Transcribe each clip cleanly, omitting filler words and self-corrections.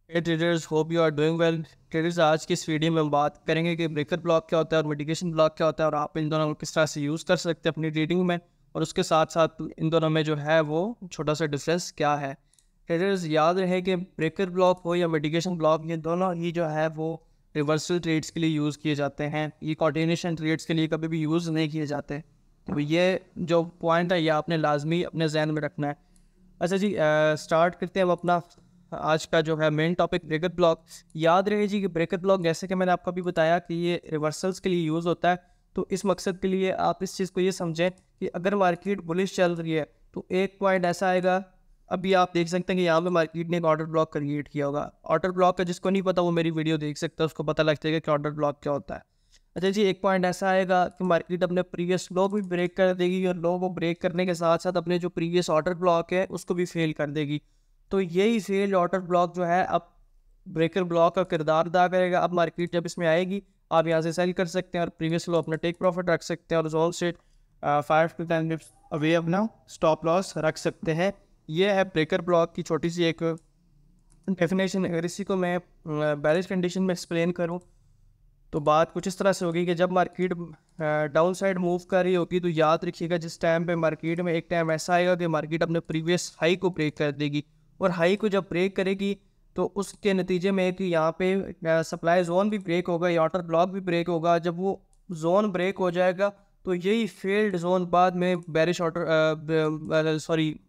Hey traders, hope you are doing well. Traders, आज की इस वीडियो में हम बात करेंगे कि ब्रेकर ब्लॉक क्या होता है और मिटिगेशन ब्लॉक क्या होता है और आप इन दोनों को किस तरह से यूज़ कर सकते हैं अपनी ट्रेडिंग में, और उसके साथ साथ इन दोनों में जो है वो छोटा सा डिफरेंस क्या है। ट्रेडर्स, याद रहे कि ब्रेकर ब्लॉक हो या मिटिगेशन ब्लॉक, ये दोनों ही जो है वो रिवर्सल ट्रेड्स के लिए यूज़ किए जाते हैं। ये कॉन्टिन्यूशन ट्रेड्स के लिए कभी भी यूज़ नहीं किए जाते। तो ये जो पॉइंट है ये आपने लाजमी अपने जहन में रखना है। अच्छा जी, स्टार्ट करते हैं हम अपना आज का जो है मेन टॉपिक, ब्रेकर ब्लॉक। याद रहे जी कि ब्रेकर ब्लॉक, जैसे कि मैंने आपको अभी बताया कि ये रिवर्सल्स के लिए यूज़ होता है। तो इस मकसद के लिए आप इस चीज़ को ये समझें कि अगर मार्केट बुलिश चल रही है तो एक पॉइंट ऐसा आएगा। अभी आप देख सकते हैं कि यहाँ पे मार्केट ने एक ऑर्डर ब्लॉक क्रिएट किया होगा। ऑर्डर ब्लॉक का जिसको नहीं पता वो मेरी वीडियो देख सकता है, उसको पता लग जाएगा कि ऑर्डर ब्लॉक क्या होता है। अच्छा जी, एक पॉइंट ऐसा आएगा कि मार्केट अपने प्रीवियस लो भी ब्रेक कर देगी और लो को ब्रेक करने के साथ साथ अपने जो प्रीवियस ऑर्डर ब्लॉक है उसको भी फेल कर देगी। तो यही फेल ऑर्डर ब्लॉक जो है अब ब्रेकर ब्लॉक का किरदार अदा करेगा। अब मार्केट जब इसमें आएगी आप यहाँ से सेल कर सकते हैं और प्रीवियस लो अपना टेक प्रॉफिट रख सकते हैं और जोन से 5 to 10 बिप्स अवे अपना स्टॉप लॉस रख सकते हैं। ये है ब्रेकर ब्लॉक की छोटी सी एक डेफिनेशन। अगर इसी को मैं बैरिश कंडीशन में एक्सप्लेन करूँ तो बात कुछ इस तरह से होगी कि जब मार्केट डाउन साइड मूव कर रही होगी तो याद रखिएगा जिस टाइम पे मार्केट में एक टाइम ऐसा आएगा कि मार्केट अपने प्रीवियस हाई को ब्रेक कर देगी, और हाई को जब ब्रेक करेगी तो उसके नतीजे में कि यहाँ पे सप्लाई जोन भी ब्रेक होगा या ऑर्डर ब्लॉक भी ब्रेक होगा। जब वो जोन ब्रेक हो जाएगा तो यही फेल्ड जोन बाद में बैरिश ऑर्डर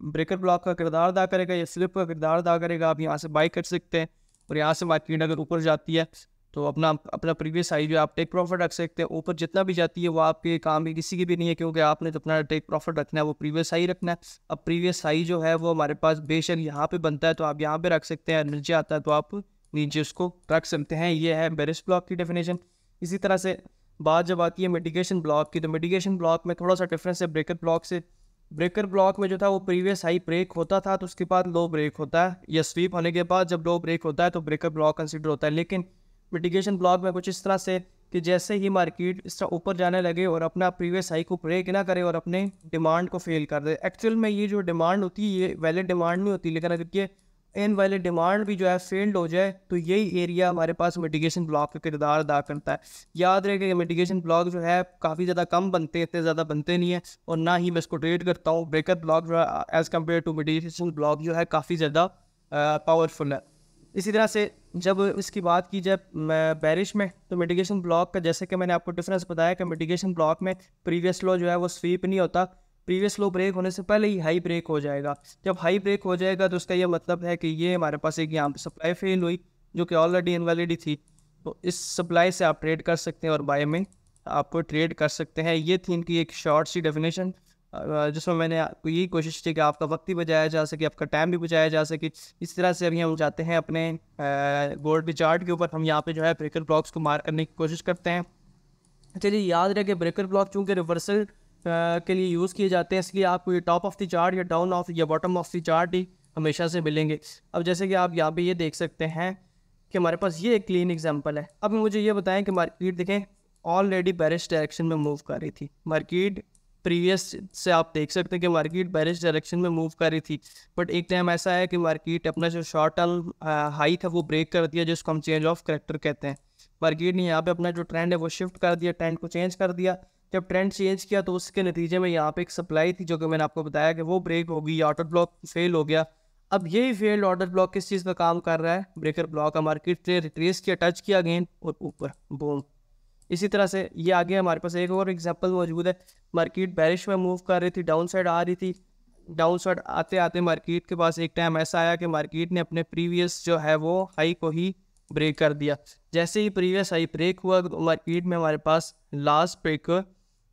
ब्रेकर ब्लॉक का किरदार अदा करेगा या स्लिप का किरदार अदा करेगा। आप यहाँ से बाई कर सकते हैं और यहाँ से मार्केट अगर ऊपर जाती है तो अपना अपना प्रीवियस हाई जो आप टेक प्रॉफिट रख सकते हैं। ऊपर जितना भी जाती है वो आपके काम की किसी की भी नहीं है, क्योंकि आपने तो अपना टेक प्रॉफिट रखना है वो प्रीवियस हाई रखना है। अब प्रीवियस हाई जो है वो हमारे पास बेशक यहाँ पे बनता है तो आप यहाँ पे रख सकते हैं, नीचे आता है तो आप नीचे उसको रख सकते हैं। ये है बेरिश ब्लॉक की डेफिनेशन। इसी तरह से बात जब आती है मिटिगेशन ब्लॉक की, तो मिटिगेशन ब्लॉक में थोड़ा सा डिफरेंस है ब्रेकर ब्लॉक से। ब्रेकर ब्लॉक में जो था वो प्रीवियस हाई ब्रेक होता था तो उसके बाद लो ब्रेक होता है, या स्वीप होने के बाद जब लो ब्रेक होता है तो ब्रेकर ब्लॉक कंसिडर होता है। लेकिन मिटिगेशन ब्लॉक में कुछ इस तरह से कि जैसे ही मार्केट इस तरह ऊपर जाने लगे और अपना प्रीवियस हाई को ब्रेक ना करे और अपने डिमांड को फेल कर दे। एक्चुअल में ये जो डिमांड होती है ये वैलिड डिमांड नहीं होती, लेकिन अगर ये इन वाले डिमांड भी जो है फेल्ड हो जाए तो यही एरिया हमारे पास मिटिगेशन ब्लॉक का किरदार अदा करता है। याद रहे कि मिटिगेशन ब्लॉक जो है काफ़ी ज़्यादा कम बनते हैं, इतने ज़्यादा बनते नहीं है, और ना ही मैं इसको ट्रेड करता हूँ। ब्रेकर ब्लॉक जो है as compare to mitigation block जो है काफ़ी ज़्यादा पावरफुल है। इसी तरह से जब इसकी बात की जाए बैरिश में, तो मिटिगेशन ब्लॉक का जैसे कि मैंने आपको डिफरेंस बताया कि मिटिगेशन ब्लॉक में प्रीवियस लो जो है वो स्वीप नहीं होता, प्रीवियस लो ब्रेक होने से पहले ही हाई ब्रेक हो जाएगा। जब हाई ब्रेक हो जाएगा तो उसका ये मतलब है कि ये हमारे पास एक यहाँ पे सप्लाई फेल हुई जो कि ऑलरेडी इनवैलिड थी, तो इस सप्लाई से आप ट्रेड कर सकते हैं और बाय में आपको ट्रेड कर सकते हैं। ये थी इनकी एक शॉर्ट सी डेफिनेशन, जिसमें मैंने आपको यही कोशिश की कि आपका वक्त भी बचाया जा सके, आपका टाइम भी बचाया जा सके। इस तरह से अभी हम जाते हैं अपने गोल्ड के चार्ट के ऊपर। हम यहाँ पे जो है ब्रेकर ब्लॉक्स को मार करने की कोशिश करते हैं। चलिए, याद रहे कि ब्रेकर ब्लॉक चूँकि रिवर्सल के लिए यूज़ किए जाते हैं, इसलिए आपको ये टॉप ऑफ द चार्ट या डाउन ऑफ या बॉटम ऑफ द चार्ट ही हमेशा से मिलेंगे। अब जैसे कि आप यहाँ पे ये देख सकते हैं कि हमारे पास ये एक क्लीन एग्जांपल है। अब मुझे ये बताएं कि मार्केट देखें ऑलरेडी बेरिश डायरेक्शन में मूव कर रही थी। मार्केट प्रीवियस से आप देख सकते हैं कि मार्केट बेरिश डायरेक्शन में मूव कर रही थी, बट एक टाइम ऐसा है कि मार्केट अपना जो शॉर्ट टर्म हाई था वो ब्रेक कर दिया, जिसको हम चेंज ऑफ करेक्टर कहते हैं। मार्केट ने यहाँ पे अपना जो ट्रेंड है वो शिफ्ट कर दिया, ट्रेंड को चेंज कर दिया। जब ट्रेंड चेंज किया तो उसके नतीजे में यहाँ पे एक सप्लाई थी जो कि मैंने आपको बताया कि वो ब्रेक हो गई, ऑर्डर ब्लॉक फेल हो गया। अब यही फेल्ड ऑर्डर ब्लॉक किस चीज़ का काम कर रहा है? ब्रेकर ब्लॉक का। मार्केट ने रिट्रेस किया, टच किया अगेन और ऊपर बूम। इसी तरह से ये आगे हमारे पास एक और एग्जांपल मौजूद है। मार्केट बैरिश में मूव कर रही थी, डाउन साइड आ रही थी। डाउन साइड आते आते मार्केट के पास एक टाइम ऐसा आया कि मार्केट ने अपने प्रीवियस जो है वो हाई को ही ब्रेक कर दिया। जैसे ही प्रीवियस हाई ब्रेक हुआ तो मार्केट में हमारे पास लास्ट ब्रेक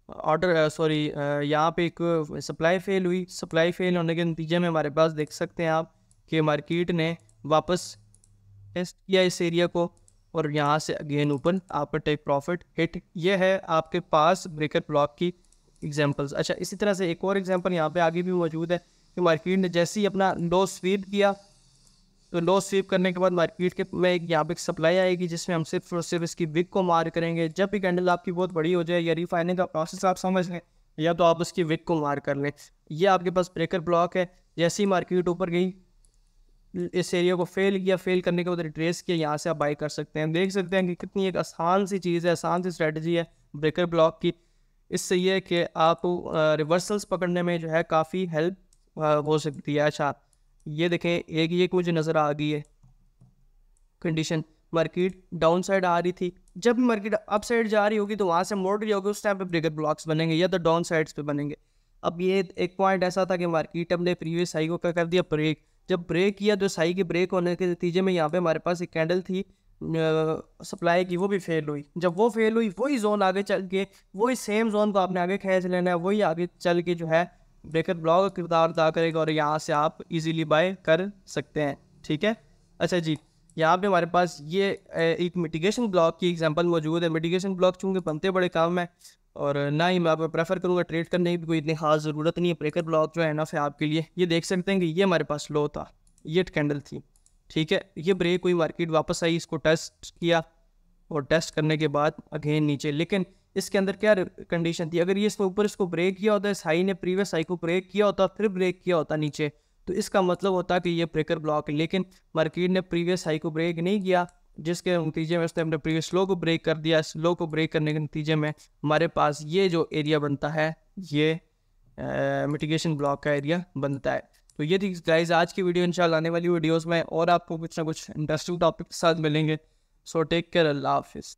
यहाँ पे एक सप्लाई फेल हुई। सप्लाई फेल होने के नतीजे में हमारे पास देख सकते हैं आप कि मार्केट ने वापस टेस्ट किया इस एरिया को और यहाँ से अगेन ऊपर आपका टेक प्रॉफिट हिट। ये है आपके पास ब्रेकर ब्लॉक की एग्जांपल्स। अच्छा, इसी तरह से एक और एग्जांपल यहाँ पे आगे भी मौजूद है कि मार्केट ने जैसे ही अपना लो स्वीप किया, तो लो स्वीप करने के बाद मार्केट के में एक यहाँ पे एक सप्लाई आएगी जिसमें हम सिर्फ और सिर्फ इसकी विक को मार करेंगे। जब भी कैंडल आपकी बहुत बड़ी हो जाए या रिफाइनिंग का प्रोसेस आप समझ लें, या तो आप उसकी विक को मार कर लें। ये आपके पास ब्रेकर ब्लॉक है। जैसे ही मार्केट ऊपर गई इस एरिया को फेल करने के बाद रिट्रेस किया, यहाँ से आप बाई कर सकते हैं। देख सकते हैं कि कितनी एक आसान सी चीज़ है, आसान सी स्ट्रेटजी है ब्रेकर ब्लॉक की। इससे ये है कि आप रिवर्सल्स पकड़ने में जो है काफ़ी हेल्प हो सकती है। अच्छा ये देखें, एक ये मुझे नज़र आ गई है कंडीशन, मार्केट डाउन साइड आ रही थी, जब मार्केट अप साइड जा रही होगी तो वहाँ से मोड़ रही होगी, उस टाइम पे ब्रेकर ब्लॉक्स बनेंगे या तो डाउन साइड्स पे बनेंगे। अब ये एक पॉइंट ऐसा था कि मार्केट अपने प्रीवियस हाई को क्या कर दिया, ब्रेक। जब ब्रेक किया तो हाई के ब्रेक होने के नतीजे में यहाँ पे हमारे पास एक कैंडल थी सप्लाई की, वो भी फेल हुई। जब वो फेल हुई, वही जोन आगे चल के, वही सेम जोन को आपने आगे खींच लेना है, वही आगे चल के जो है ब्रेकर ब्लॉक का किरदार अदा करेगा और यहाँ से आप इजीली बाय कर सकते हैं। ठीक है, अच्छा जी, यहाँ पे हमारे पास ये एक मिटिगेशन ब्लॉक की एग्जांपल मौजूद है। मिटिगेशन ब्लॉक चूँकि बनते बड़े काम है और ना ही मैं प्रेफर करूँगा ट्रेड करने की, कोई इतनी खास ज़रूरत नहीं है। ब्रेकर ब्लॉक जो है ना फिर आपके लिए, ये देख सकते हैं कि ये हमारे पास लो था, ये कैंडल थी, ठीक है, ये ब्रेक हुई, मार्केट वापस आई, इसको टेस्ट किया और टेस्ट करने के बाद अगेन नीचे। लेकिन इसके अंदर क्या कंडीशन थी, अगर ये इसके ऊपर इसको ब्रेक किया होता, इस हाई ने प्रीवियस हाई को ब्रेक किया होता फिर ब्रेक किया होता नीचे, तो इसका मतलब होता कि ये ब्रेकर ब्लॉक है। लेकिन मार्केट ने प्रीवियस हाई को ब्रेक नहीं किया, जिसके नतीजे में उसने अपने प्रीवियस लो को ब्रेक कर दिया। इस लो को ब्रेक करने के नतीजे में हमारे पास ये जो एरिया बनता है, ये मिटिगेशन ब्लॉक का एरिया बनता है। तो ये थी गाइस आज की वीडियो। इंशाल्लाह आने वाली वीडियोस में और आपको कुछ ना कुछ इंटरेस्टिंग टॉपिक के साथ मिलेंगे। सो टेक केयर, अल्लाह हाफिज़।